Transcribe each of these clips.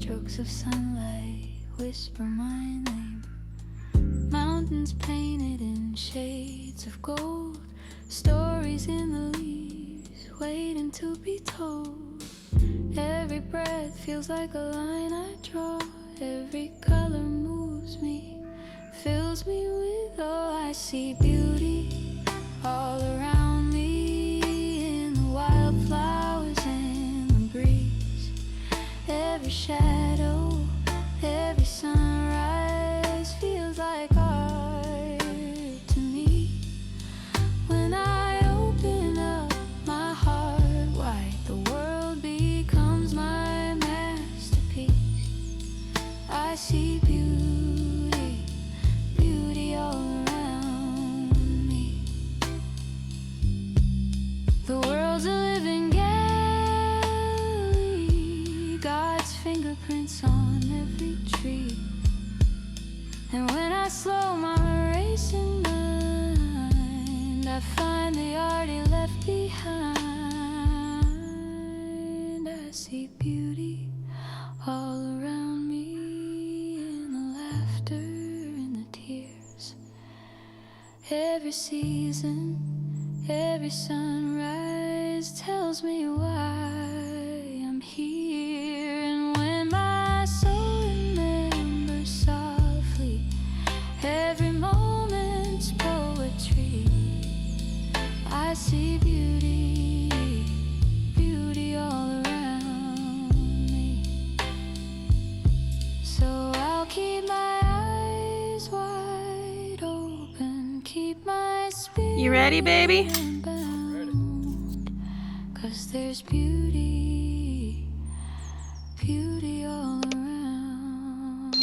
strokes of sunlight whisper my name. Mountains painted in shades of gold, stories in the leaves waiting to be told. Every breath feels like a line I draw. Every color moves me, fills me with awe. I see beauty all around me, in the wildflowers and the breeze. Every shadow, every sunrise feels like art to me. When I open up my heart wide, the world becomes my masterpiece. I see beauty, beauty all around me. The world's a living gallery, God's fingerprints on every tree. And when I slow my racing mind, I find the art he left behind. I see beauty all around me, in the laughter, in the tears. Every season, every sunrise tells me why I'm here. And when my soul remembers softly every moment's poetry, I see beauty, beauty all around me. So I'll keep my eyes wide open, keep my spirit. You ready, baby? Bound, 'cause there's beauty, beauty all around.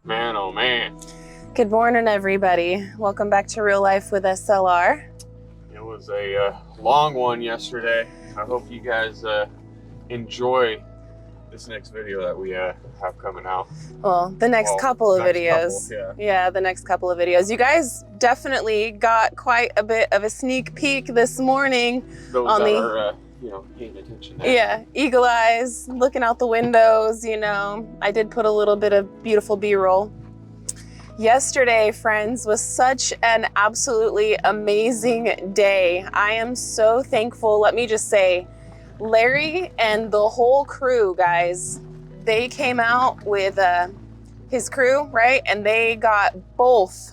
Man, oh man. Good morning, everybody. Welcome back to Real Life with SLR. It was a long one yesterday. I hope you guys enjoy this next video that we have coming out. Well, the next couple of videos. Yeah. The next couple of videos. You guys definitely got quite a bit of a sneak peek this morning. Those on that the are, paying attention there. Yeah, eagle eyes, looking out the windows, I did put a little bit of beautiful B-roll. Yesterday, friends, was such an absolutely amazing day. I am so thankful. Let me just say, Larry and the whole crew, guys, they came out with his crew, right? And they got both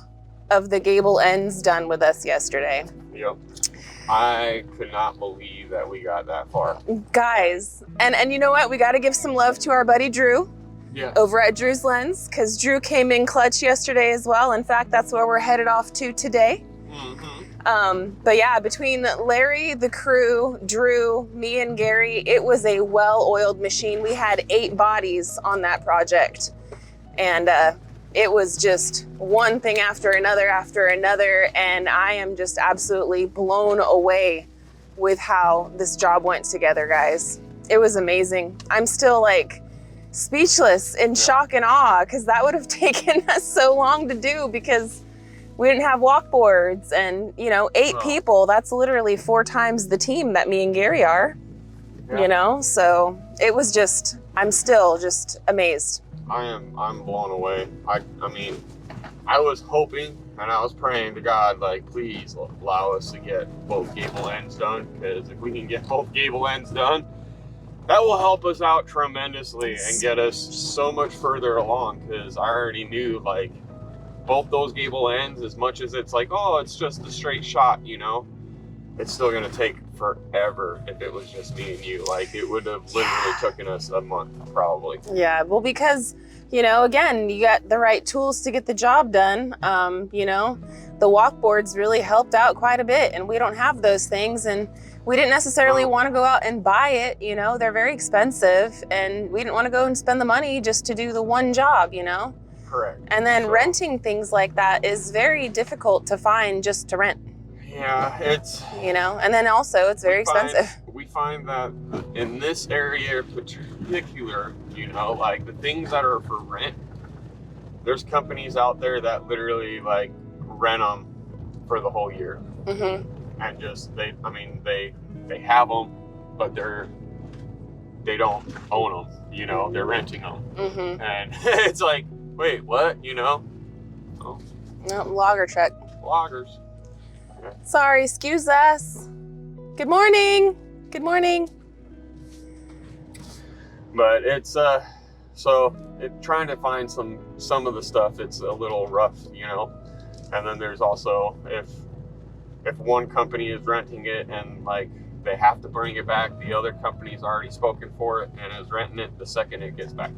of the gable ends done with us yesterday. Yep. I could not believe that we got that far. Guys, and you know what? We got to give some love to our buddy Drew. Yeah. Over at Drew's Lens, because Drew came in clutch yesterday as well. In fact, that's where we're headed off to today. But yeah, between Larry, the crew, Drew, me and Gary, it was a well-oiled machine. We had 8 bodies on that project. And it was just one thing after another, and I am just absolutely blown away with how this job went together, guys. It was amazing. I'm still like speechless, in shock and awe, because that would have taken us so long to do, because we didn't have walkboards, and 8 people, that's literally 4 times the team that me and Gary are. So it was just, I'm still just amazed. I'm blown away. I mean, I was hoping and I was praying to God, like, please allow us to get both gable ends done, because if we can get both gable ends done, that will help us out tremendously and get us so much further along, because I already knew, like, both those gable ends, as much as it's like, oh, it's just a straight shot, it's still going to take forever if it was just me and you. Like, it would have literally taken us a month, probably. Yeah, well, because, again, you got the right tools to get the job done. The walkboards really helped out quite a bit, and we don't have those things, and we didn't necessarily want to go out and buy it. They're very expensive, and we didn't want to go and spend the money just to do the one job, Correct. And then renting things like that is very difficult to find just to rent. Yeah, it's... and then also it's very expensive. We find that in this area in particular, like the things that are for rent, there's companies out there that literally like rent them for the whole year. And just, they have them, but they're they don't own them, you know, they're renting them. Mm-hmm. And it's like, wait, what, you know? Oh, No, logger truck. loggers. Sorry, excuse us. Good morning. Good morning. But it's trying to find some of the stuff, it's a little rough, you know. And then there's also if one company is renting it and like they have to bring it back, the other company's already spoken for it and is renting it the second it gets back.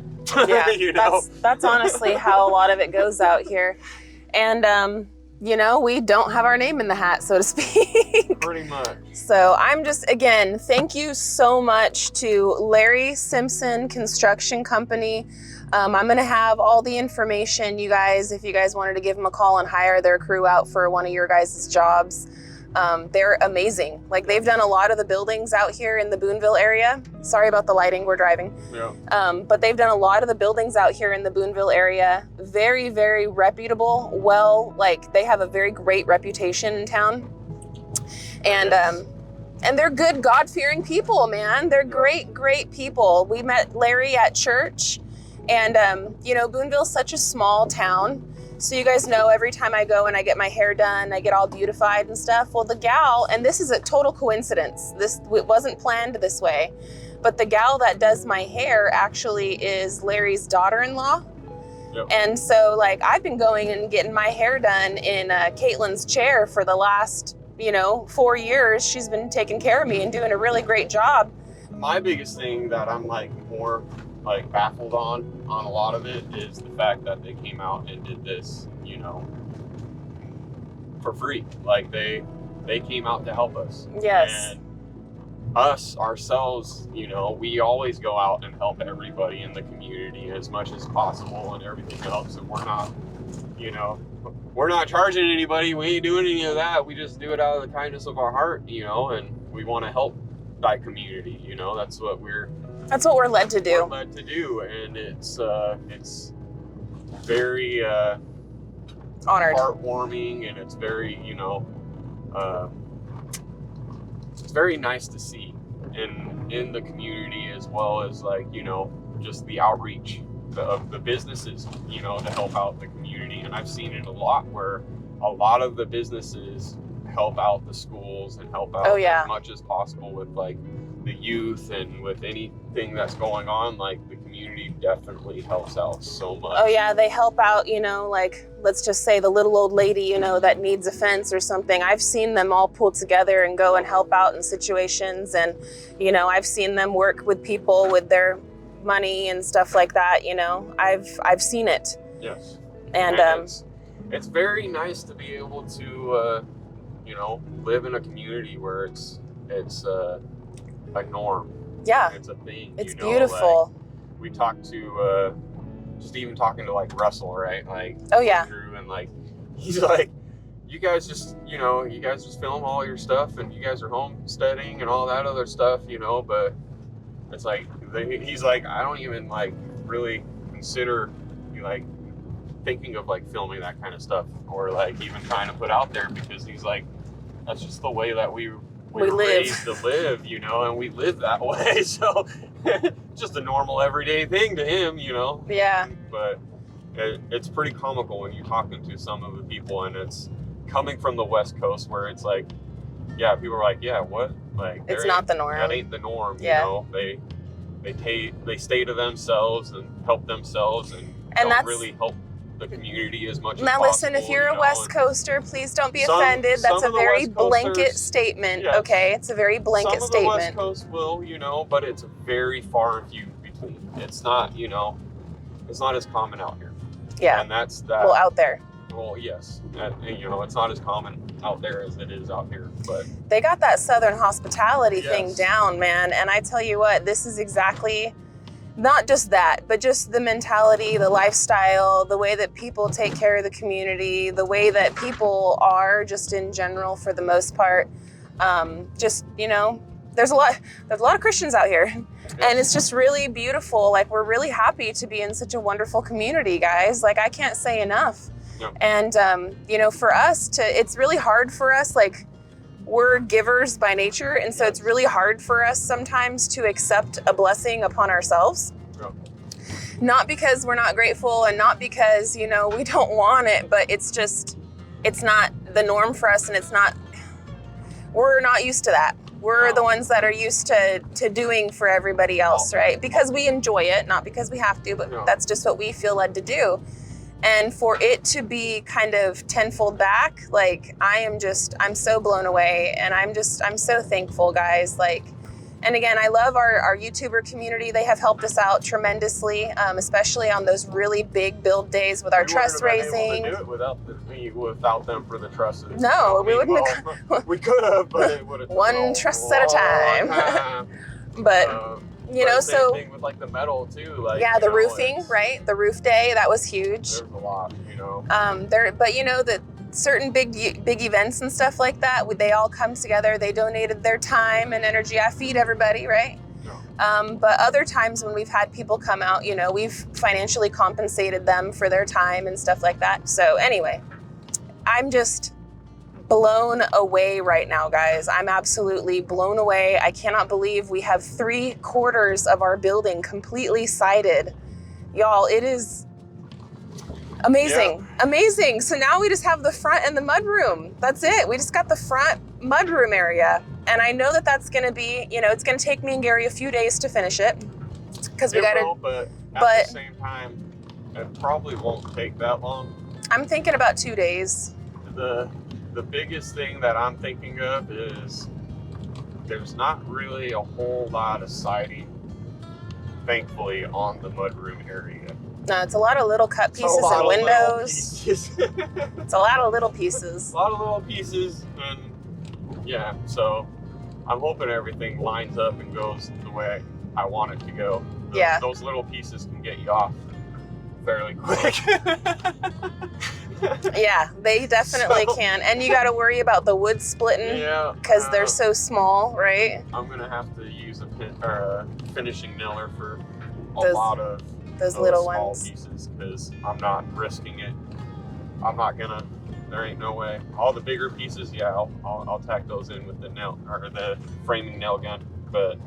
Yeah, you know? that's honestly how a lot of it goes out here. And you know, we don't have our name in the hat, so to speak. Pretty much. So I'm just, again, thank you so much to Larry Simpson Construction Company. I'm going to have all the information, you guys, if you guys wanted to give them a call and hire their crew out for one of your guys' jobs. They're amazing. Like, they've done a lot of the buildings out here in the Booneville area. Sorry about the lighting, we're driving. Yeah. But they've done a lot of the buildings out here in the Booneville area. Very, very reputable. Well, like, they have a very great reputation in town. And they're good, God-fearing people, man. They're great, great people. We met Larry at church. And, you know, Booneville's such a small town. So you guys know, every time I go and I get my hair done, I get all beautified and stuff. Well, the gal, and this is a total coincidence. It wasn't planned this way. But the gal that does my hair actually is Larry's daughter-in-law. Yep. And so, like, I've been going and getting my hair done in Caitlin's chair for the last, 4 years. She's been taking care of me and doing a really great job. My biggest thing that I'm like more like baffled on a lot of it is the fact that they came out and did this, for free. Like they came out to help us. Yes. And us ourselves, we always go out and help everybody in the community as much as possible and everything else. And we're not charging anybody. We ain't doing any of that. We just do it out of the kindness of our heart, and we want to help thy community. That's what we're led to do. And it's very honored, heartwarming, and it's very it's very nice to see in the community, as well as just the outreach of the businesses to help out the community. And I've seen it a lot where a lot of the businesses help out the schools and help out as much as possible with the youth and with anything that's going on. The community definitely helps out so much. Oh yeah, they help out, let's just say the little old lady, that needs a fence or something. I've seen them all pull together and go and help out in situations. And, I've seen them work with people with their money and stuff like that. I've seen it. Yes. And it's very nice to be able to, live in a community where it's a norm. Yeah. It's a thing. It's beautiful. We talked to, just even talking to Russell, right? Oh yeah. Drew, and he's like, you guys just film all your stuff and you guys are homesteading and all that other stuff, but it's he's like, I don't even really consider thinking of filming that kind of stuff or even trying to put out there, because he's like, that's just the way that we were raised to live, and we live that way. So just a normal everyday thing to him, Yeah. But it's pretty comical when you're talking to some of the people, and it's coming from the West Coast, where it's people are like, yeah, what? It's not the norm. That ain't the norm. Yeah. They stay to themselves and help themselves and don't really help the community as much as possible. Now listen, if you're a West Coaster, please don't be offended. That's a very blanket statement, yes. Okay? It's a very blanket statement. Some of the West Coast will, but it's very far and few between. It's not, it's not as common out here. Yeah. And that's that. Well, out there. Well, yes. It's not as common out there as it is out here, but they got that Southern hospitality thing down, man. And I tell you what, this is exactly, not just that, but just the mentality, the lifestyle, the way that people take care of the community, the way that people are just in general for the most part. There's a lot of Christians out here. Yes. And it's just really beautiful. We're really happy to be in such a wonderful community, guys. I can't say enough. Yep. And, for us it's really hard for us. we're givers by nature, and so it's really hard for us sometimes to accept a blessing upon ourselves. Yep. Not because we're not grateful and not because, you know, we don't want it, but it's just, it's not the norm for us, and we're not used to that. We're the ones that are used to doing for everybody else, right? Because we enjoy it, not because we have to, but that's just what we feel led to do. And for it to be kind of tenfold back, like I'm so blown away, and I'm so thankful, guys. Like, and again, I love our YouTuber community. They have helped us out tremendously, especially on those really big build days with our truss raising. We wouldn't have been able to do it without them for the trusses. No, we wouldn't have. We could have, but it would have one truss at a time. But you know, same thing with like the metal too. Like, yeah, the roofing, right? The roof day, that was huge. There's a lot, you know. But you know that certain big events and stuff like that, they all come together. They donated their time and energy. I feed everybody, right? No. But other times when we've had people come out, you know, we've financially compensated them for their time and stuff like that. So anyway, I'm just blown away right now, guys. I'm absolutely blown away. I cannot believe we have 3/4 of our building completely sided. Y'all, it is amazing. Yeah. Amazing. So now we just have the front and the mudroom. That's it. We just got the front mudroom area. And I know that that's going to be, you know, it's going to take me and Gary a few days to finish it. Because we got to. But at the same time, it probably won't take that long. I'm thinking about 2 days. The biggest thing that I'm thinking of is there's not really a whole lot of siding, thankfully, on the mudroom area. No, it's a lot of little cut pieces and windows. It's a lot of little pieces. A lot of little pieces, and yeah, so I'm hoping everything lines up and goes the way I want it to go. Those little pieces can get you off fairly quick. Yeah, they definitely can. And you got to worry about the wood splitting because they're so small, right? I'm going to have to use a finishing nailer for a lot of those little small ones. Pieces because I'm not risking it. I'm not going to, there ain't no way. All the bigger pieces, I'll tack those in with the nail or the framing nail gun. But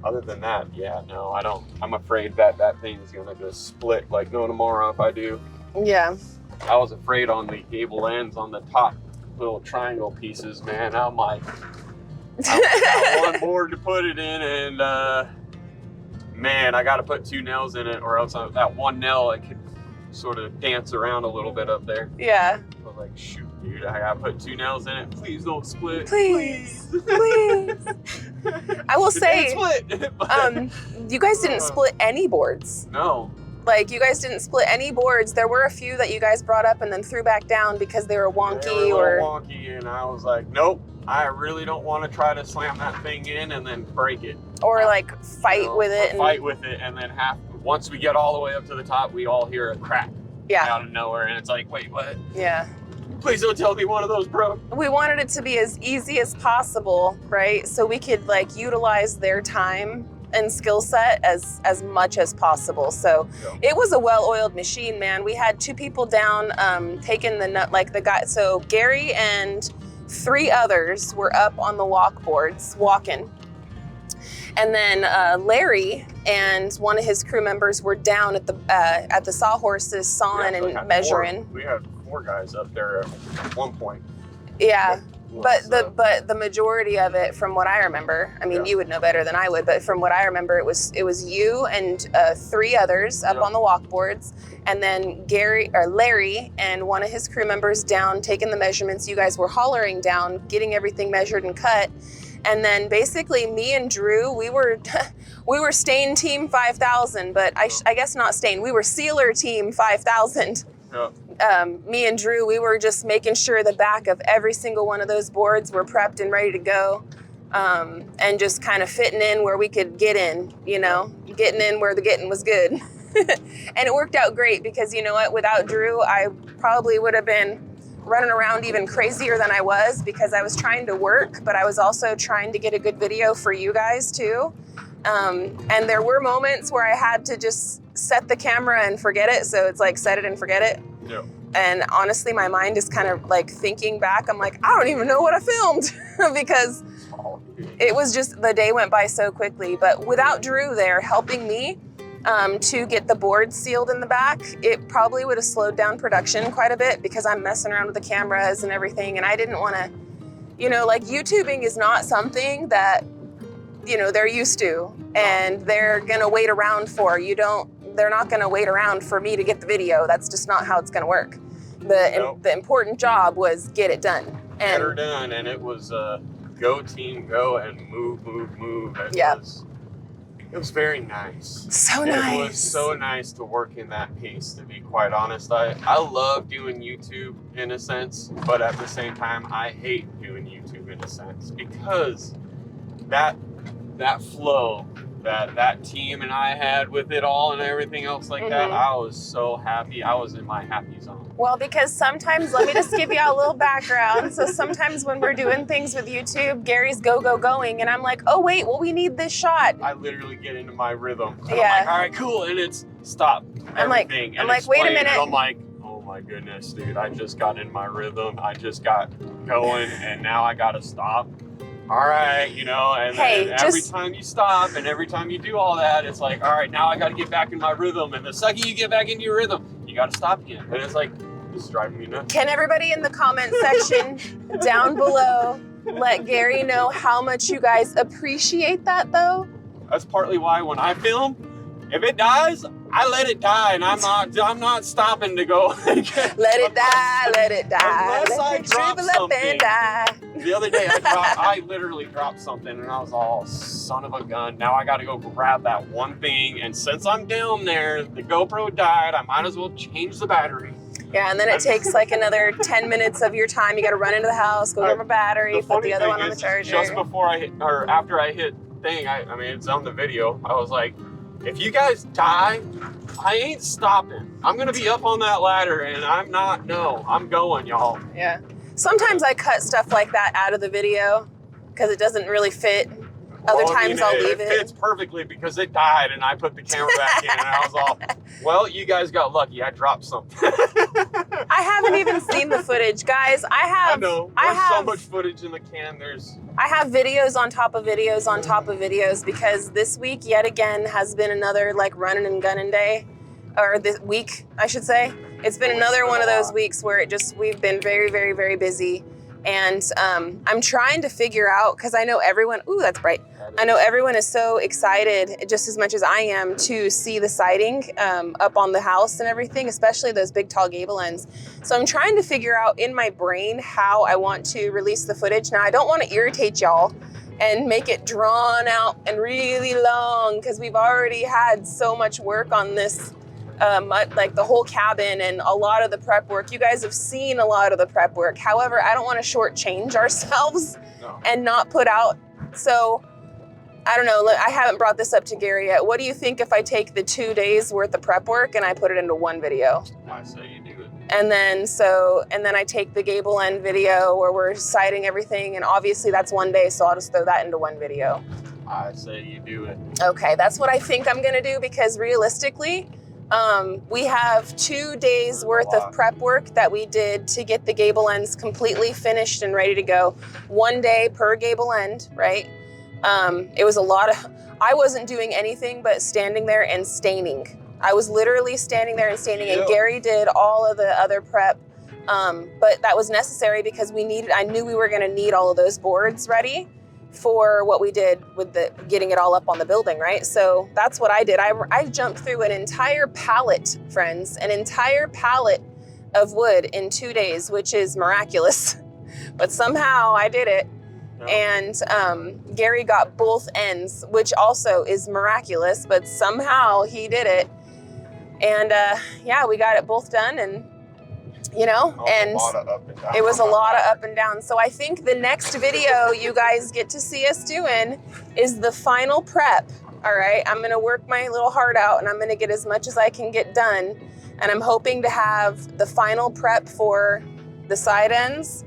other than that, no, I don't. I'm afraid that thing's going to just split like no tomorrow if I do. Yeah. I was afraid on the gable ends on the top little triangle pieces, man. I'm like, I got one board to put it in, and man, I got to put 2 nails in it, or else that one nail I could sort of dance around a little bit up there. Yeah. I was like, shoot, dude, I got to put 2 nails in it. Please don't split. Please. I will say, you guys didn't split any boards. No. Like, you guys didn't split any boards. There were a few that you guys brought up and then threw back down because they were wonky. They were wonky, and I was like, nope, I really don't want to try to slam that thing in and then break it. Or like fight with it. Fight with it, and then once we get all the way up to the top, we all hear a crack out of nowhere, and it's like, wait, what? Yeah. Please don't tell me one of those broke. We wanted it to be as easy as possible, right? So we could like utilize their time and skill set as much as possible. So it was a well-oiled machine, man. We had 2 people down taking the nut, like the guy. So Gary and 3 others were up on the walkboards walking. And then Larry and one of his crew members were down at the sawhorses sawing and measuring. We had 4 guys up there at one point. Yeah. But the majority of it, from what I remember, I mean, you would know better than I would, but from what I remember, it was you and 3 others up on the walkboards, and then Larry and one of his crew members down taking the measurements. You guys were hollering down, getting everything measured and cut, and then basically me and Drew, we were Stain Team 5000, but I guess not Stain. We were Sealer Team 5000. Yeah. Me and Drew, we were just making sure the back of every single one of those boards were prepped and ready to go, and just kind of fitting in where we could get in, you know, getting in where the getting was good. And it worked out great because, you know what, without Drew, I probably would have been running around even crazier than I was because I was trying to work, but I was also trying to get a good video for you guys too. And there were moments where I had to just set the camera and forget it. So it's like set it and forget it. Yeah. And honestly, my mind is kind of like thinking back. I'm like, I don't even know what I filmed because it was just, the day went by so quickly. But without Drew there helping me to get the boards sealed in the back, it probably would have slowed down production quite a bit because I'm messing around with the cameras and everything. And I didn't want to, you know, like YouTubing is not something that, you know, they're used to and they're going to wait around for. They're not going to wait around for me to get the video. That's just not how it's going to work. The important job was get it done. Get her done, and it was go team, go and move. It was very nice. So nice. It was so nice to work in that pace, to be quite honest. I love doing YouTube in a sense, but at the same time, I hate doing YouTube in a sense because that flow that team and I had with it all and everything else like that, I was so happy. I was in my happy zone. Well, because sometimes, let me just give you a little background. So sometimes when we're doing things with YouTube, Gary's going, and I'm like, oh wait, well we need this shot. I literally get into my rhythm. And Yeah. I'm like, all right, cool, and it's stop. I'm like, wait a minute. I'm like, oh my goodness, dude, I just got in my rhythm. I just got going, and now I gotta stop. All right, you know, and then every time you stop and every time you do all that, it's like, all right, now I got to get back in my rhythm. And the second you get back into your rhythm, you got to stop again. And it's like, this is driving me nuts. Can everybody in the comment section down below let Gary know how much you guys appreciate that, though? That's partly why when I film, if it dies, I let it die, and I'm not stopping to go. Let it die, let it die. Unless I drop something. The other day, I literally dropped something, and I was all, son of a gun. Now I got to go grab that one thing, and since I'm down there, the GoPro died. I might as well change the battery. Yeah, and then it takes like another 10 minutes of your time. You got to run into the house, go grab a battery, put the other one on the charger. Just before I hit, or after I hit thing, I mean, it's on the video. I was like, if you guys die, I ain't stopping. I'm going to be up on that ladder, and I'm going, y'all. Yeah. Sometimes I cut stuff like that out of the video because it doesn't really fit. Other times I'll leave it. It fits perfectly because it died, and I put the camera back in, and I was all, well, you guys got lucky. I dropped something. I haven't even seen the footage, guys. I know. There's so much footage in the can. I have videos on top of videos on top of videos because this week, yet again, has been another like running and gunning day. Or this week, I should say. It's been another one of those weeks where we've been very, very, very busy. And I'm trying to figure out, because I know everyone, ooh, that's bright. I know everyone is so excited, just as much as I am, to see the siding up on the house and everything, especially those big, tall gable ends. So I'm trying to figure out in my brain how I want to release the footage. Now, I don't want to irritate y'all and make it drawn out and really long, because we've already had so much work on this, like the whole cabin and a lot of the prep work. You guys have seen a lot of the prep work. However, I don't want to shortchange ourselves and not put out. So I don't know. I haven't brought this up to Gary yet. What do you think if I take the 2 days worth of prep work and I put it into one video? I say you do it. And then I take the gable end video where we're siding everything, and obviously that's 1 day, so I'll just throw that into one video. I say you do it. Okay, that's what I think I'm gonna do, because realistically, we have 2 days worth of prep work that we did to get the gable ends completely finished and ready to go. 1 day per gable end, right? It was a lot of, I wasn't doing anything but standing there and staining. I was literally standing there and staining, and Gary did all of the other prep. But that was necessary because I knew we were gonna need all of those boards ready for what we did with getting it all up on the building, right? So that's what I did. I jumped through an entire pallet, friends, an entire pallet of wood in 2 days, which is miraculous. But somehow I did it. And Gary got both ends, which also is miraculous, but somehow he did it. And yeah, we got it both done, and you know, and it was a lot of up and down. So I think the next video you guys get to see us doing is the final prep. All right, I'm gonna work my little heart out, and I'm gonna get as much as I can get done. And I'm hoping to have the final prep for the side ends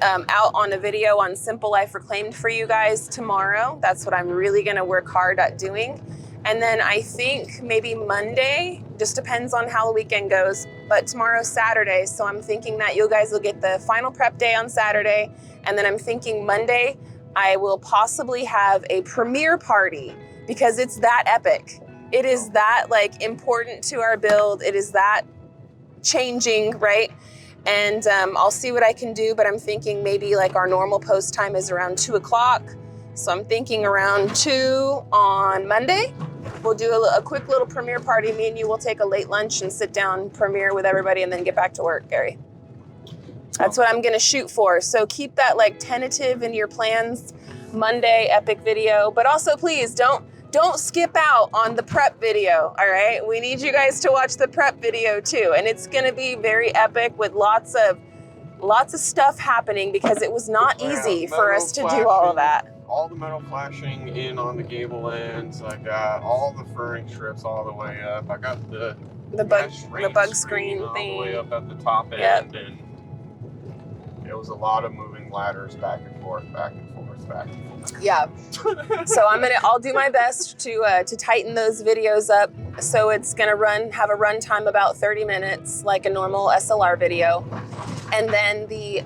out on a video on Simple Life Reclaimed for you guys tomorrow. That's what I'm really gonna work hard at doing. And then I think maybe Monday, just depends on how the weekend goes, but tomorrow's Saturday, so I'm thinking that you guys will get the final prep day on Saturday, and then I'm thinking Monday I will possibly have a premiere party because it's that epic. It is that like important to our build. It is that changing, right? And I'll see what I can do, but I'm thinking maybe like our normal post time is around 2 o'clock. So I'm thinking around 2 on Monday. We'll do a quick little premiere party. Me and you will take a late lunch and sit down, premiere with everybody, and then get back to work, Gary. That's what I'm gonna shoot for. So keep that like tentative in your plans. Monday, epic video, but also please don't skip out on the prep video, all right? We need you guys to watch the prep video too. And it's gonna be very epic with lots of stuff happening because it was not easy for us to do all of that. All the metal flashing in on the gable ends. I got all the furring strips all the way up. I got the bug screen all thing the way up at the top end. Yep. And it was a lot of moving ladders back and forth, back and forth, back and forth. Yeah. So I'll do my best to tighten those videos up. So it's gonna have a run time about 30 minutes, like a normal SLR video. And then the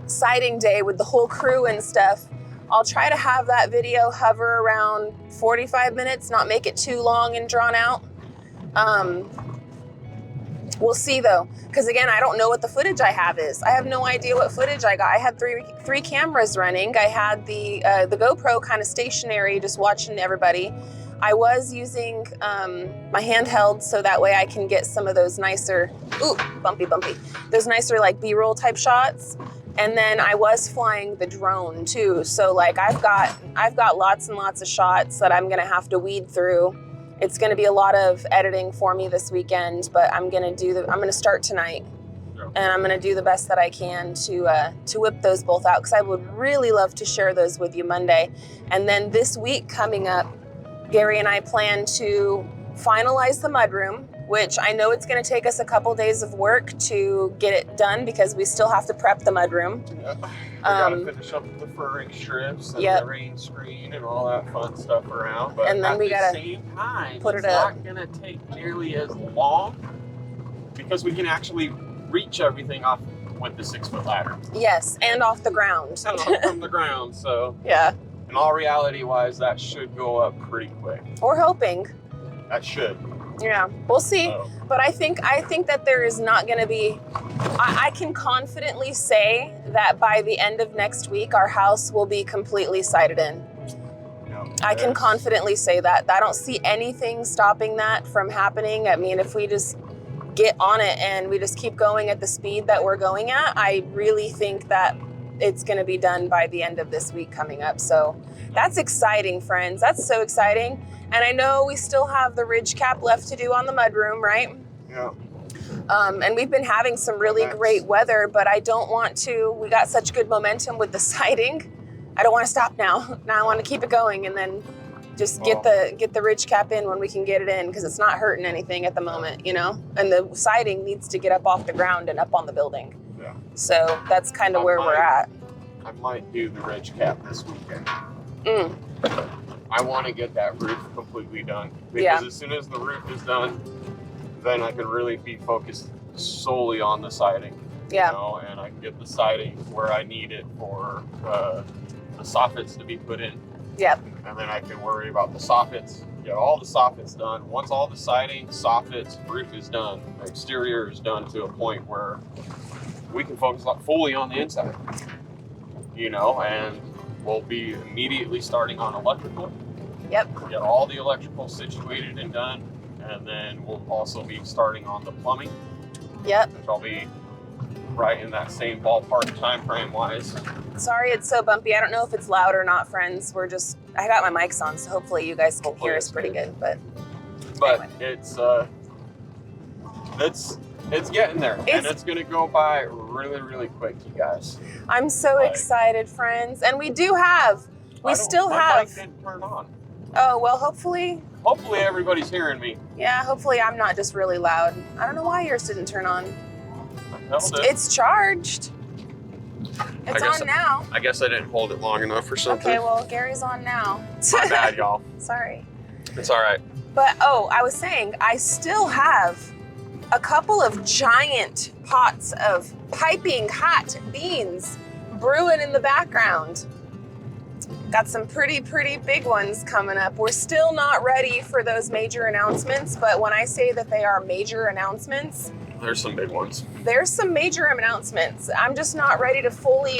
siding day with the whole crew and stuff, I'll try to have that video hover around 45 minutes, not make it too long and drawn out. We'll see though, because again, I don't know what the footage I have is. I have no idea what footage I got. I had three cameras running. I had the GoPro kind of stationary, just watching everybody. I was using my handheld so that way I can get some of those nicer, bumpy, those nicer like B-roll type shots. And then I was flying the drone too. So like I've got lots and lots of shots that I'm gonna have to weed through. It's gonna be a lot of editing for me this weekend, but I'm gonna start tonight. And I'm gonna do the best that I can to whip those both out because I would really love to share those with you Monday. And then this week coming up, Gary and I plan to finalize the mudroom, which I know it's going to take us a couple days of work to get it done because we still have to prep the mudroom. Yeah. We gotta finish up the furring strips and the rain screen and all that fun stuff around. But and then we gotta same time, put it up. up. It's not gonna take nearly as long because we can actually reach everything off with the 6-foot ladder. Yes, and off the ground. And off from the ground, so. Yeah. In all reality wise, that should go up pretty quick. We're hoping. That should. Yeah, we'll see. But I think that there is not going to be. I can confidently say that by the end of next week, our house will be completely sided in. Yeah, I can confidently say that. I don't see anything stopping that from happening. I mean, if we just get on it and we just keep going at the speed that we're going at, I really think that it's going to be done by the end of this week coming up. So that's exciting, friends. That's so exciting. And I know we still have the ridge cap left to do on the mudroom, right? Yeah. And we've been having some really great weather, but I don't want to. We got such good momentum with the siding. I don't want to stop now. Now I want to keep it going and then just get the ridge cap in when we can get it in because it's not hurting anything at the moment, you know? And the siding needs to get up off the ground and up on the building. Yeah. So that's kind of where we're at. I might do the ridge cap this weekend. Mm. I want to get that roof completely done because as soon as the roof is done, then I can really be focused solely on the siding. Yeah. You know, and I can get the siding where I need it for the soffits to be put in. Yep. And then I can worry about the soffits, get all the soffits done. Once all the siding, soffits, roof is done, the exterior is done to a point where we can focus fully on the inside. You know, and we'll be immediately starting on electrical. Yep. Get all the electrical situated and done. And then we'll also be starting on the plumbing. Yep. Which I'll be right in that same ballpark time frame wise. Sorry it's so bumpy. I don't know if it's loud or not, friends. I got my mics on, so hopefully you guys can hear us pretty good. But anyway. It's getting there. And it's gonna go by really, really quick, you guys. I'm so excited, friends. And we still have. My mic didn't turn on. Oh, well, hopefully everybody's hearing me. Yeah, hopefully I'm not just really loud. I don't know why yours didn't turn on. It's charged. It's on now. I guess I didn't hold it long enough or something. Okay, well, Gary's on now. My bad, y'all. Sorry. It's all right. But, oh, I was saying, I still have a couple of giant pots of piping hot beans brewing in the background. Got some pretty big ones coming up. We're still not ready for those major announcements, but when I say that they are major announcements, there's some big ones. There's some major announcements. I'm just not ready to fully,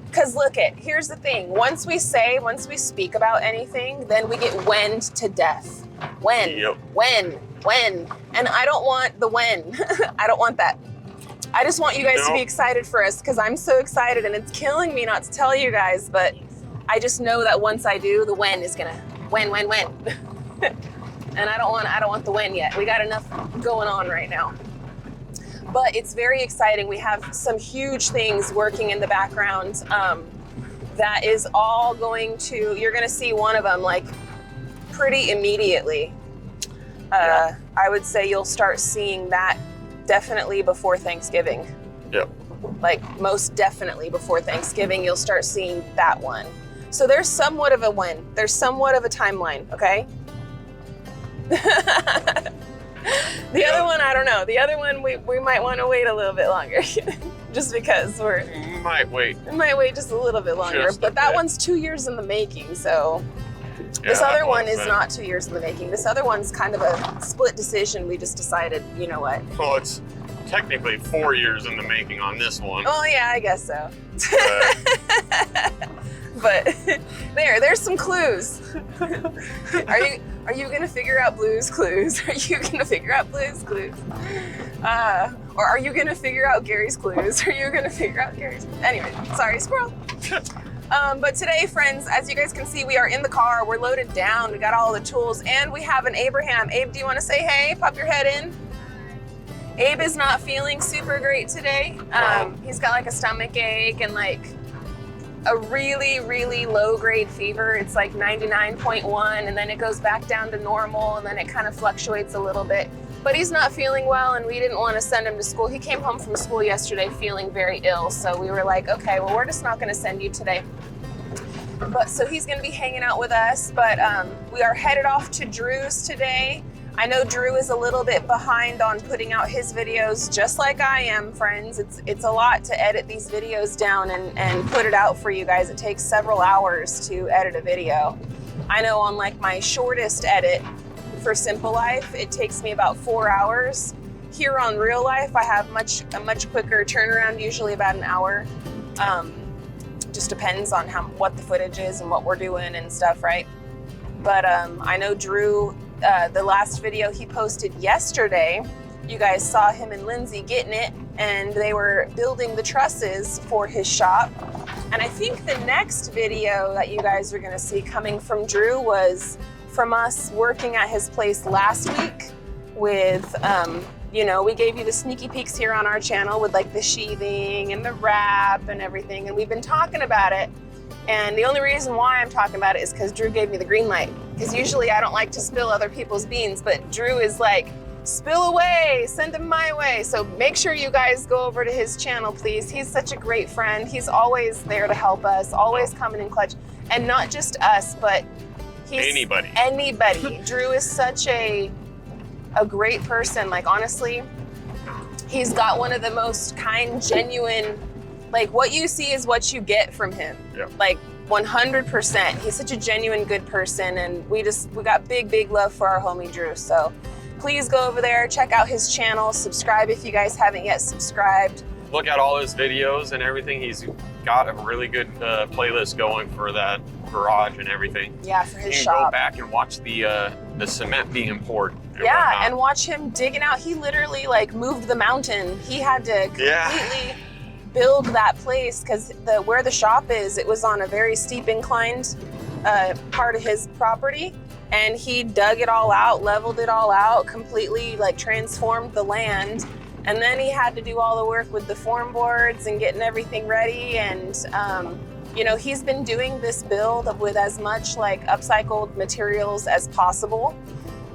because look here's the thing. Once we speak about anything, then we get whened to death. When, yep. when, and I don't want the when. I don't want that. I just want you guys to be excited for us because I'm so excited and it's killing me not to tell you guys, but I just know that once I do, the when is gonna when. And I don't want the when yet. We got enough going on right now. But it's very exciting. We have some huge things working in the background that is all going to, you're gonna see one of them like pretty immediately. I would say you'll start seeing that definitely before Thanksgiving. Yep. Like most definitely before Thanksgiving, you'll start seeing that one. So there's somewhat of a when. There's somewhat of a timeline, okay? The other one, I don't know. The other one, we might want to wait a little bit longer. Just because we might wait just a little bit longer. But that one's 2 years in the making, so. This other one is not 2 years in the making. This other one's kind of a split decision. We just decided, you know what? Well, it's technically 4 years in the making on this one. Oh yeah, I guess so. But there's some clues. Are you gonna figure out Blue's clues? Are you gonna figure out Blue's clues? Or are you gonna figure out Gary's clues? Are you gonna figure out Gary's? Anyway, sorry, squirrel. But today, friends, as you guys can see, we are in the car. We're loaded down. We got all the tools, and we have an Abraham. Abe, do you want to say hey? Pop your head in. Abe is not feeling super great today. He's got like a stomach ache and like a really low grade fever. It's like 99.1, and then it goes back down to normal, and then it kind of fluctuates a little bit. But he's not feeling well, and we didn't want to send him to school. He came home from school yesterday feeling very ill, so we were like, okay, well, we're just not going to send you today. But so he's going to be hanging out with us, but we are headed off to Drew's today. I know Drew is a little bit behind on putting out his videos, just like I am, friends. It's a lot to edit these videos down and put it out for you guys. It takes several hours to edit a video. I know on like my shortest edit for Simple Life, it takes me about 4 hours. Here on Real Life, I have a much quicker turnaround, usually about an hour. Just depends on what the footage is and what we're doing and stuff, right? But I know Drew, the last video he posted yesterday, you guys saw him and Lindsay getting it, and they were building the trusses for his shop. And I think the next video that you guys are gonna see coming from Drew was from us working at his place last week with, you know, we gave you the sneaky peeks here on our channel with like the sheathing and the wrap and everything, and we've been talking about it. And the only reason why I'm talking about it is because Drew gave me the green light. Because usually I don't like to spill other people's beans, but Drew is like, spill away, send them my way. So make sure you guys go over to his channel, please. He's such a great friend. He's always there to help us, always coming in clutch. And not just us, but anybody. Drew is such a great person. Like, honestly, he's got one of the most kind, genuine, like what you see is what you get from him. Yeah. Like 100%. He's such a genuine good person, and we got big love for our homie Drew. So please go over there, check out his channel, subscribe if you guys haven't yet subscribed. Look at all his videos and everything. He's got a really good playlist going for that garage and everything. Yeah, for his shop. You can go back and watch the cement being poured. Yeah, and watch him digging out. He literally like moved the mountain. He had to completely build that place because where the shop is, it was on a very steep inclined part of his property, and he dug it all out, leveled it all out, completely like transformed the land. And then he had to do all the work with the form boards and getting everything ready. And, you know, he's been doing this build with as much like upcycled materials as possible.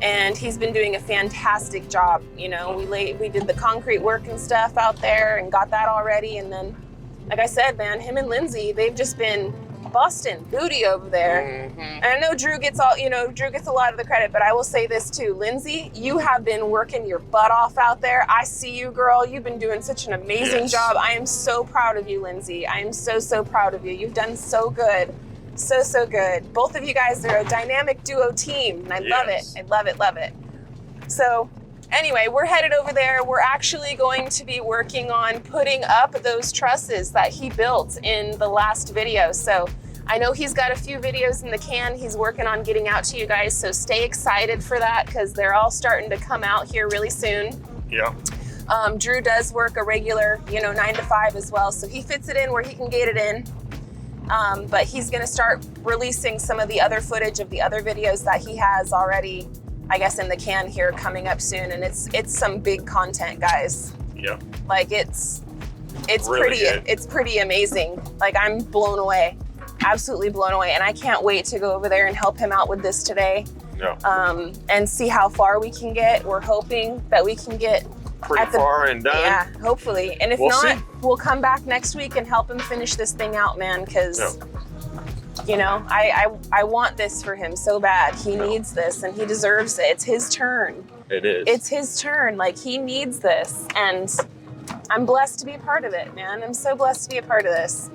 and he's been doing a fantastic job. You know, we did the concrete work and stuff out there and got that all ready. And then, like I said, man, him and Lindsay, they've just been busting booty over there. And I know Drew gets Drew gets a lot of the credit, but I will say this too, Lindsay, you have been working your butt off out there. I see you, girl. You've been doing such an amazing job. I am so proud of you, Lindsay. I am so, so proud of you. You've done so good. So, so good. Both of you guys are a dynamic duo team, and I love it. I love it, love it. So anyway, we're headed over there. We're actually going to be working on putting up those trusses that he built in the last video. So I know he's got a few videos in the can he's working on getting out to you guys, so stay excited for that because they're all starting to come out here really soon. Yeah. Drew does work a regular, 9 to 5 as well, so he fits it in where he can get it in. But he's gonna start releasing some of the other footage of the other videos that he has already, I guess, in the can here coming up soon, and it's some big content, guys. Yeah. Like it's really pretty good. It's pretty amazing. Like I'm blown away. Absolutely blown away, and I can't wait to go over there and help him out with this today. Yeah. And see how far we can get. We're hoping that we can get Pretty far and done. Yeah, hopefully. And if We'll not, see. we'll come back next week and help him finish this thing out, man, because I want this for him so bad. He needs this and he deserves it. It's his turn. It is. It's his turn. Like, he needs this, and I'm blessed to be a part of it, man. I'm so blessed to be a part of this.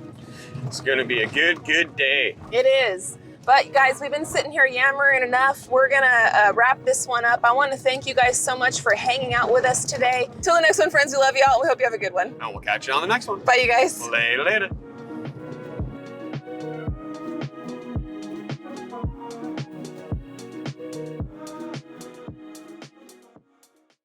It's gonna be a good day. It is. But guys, we've been sitting here yammering enough. We're gonna wrap this one up. I want to thank you guys so much for hanging out with us today. Till the next one, friends, we love y'all. We hope you have a good one. And we'll catch you on the next one. Bye, you guys. Later.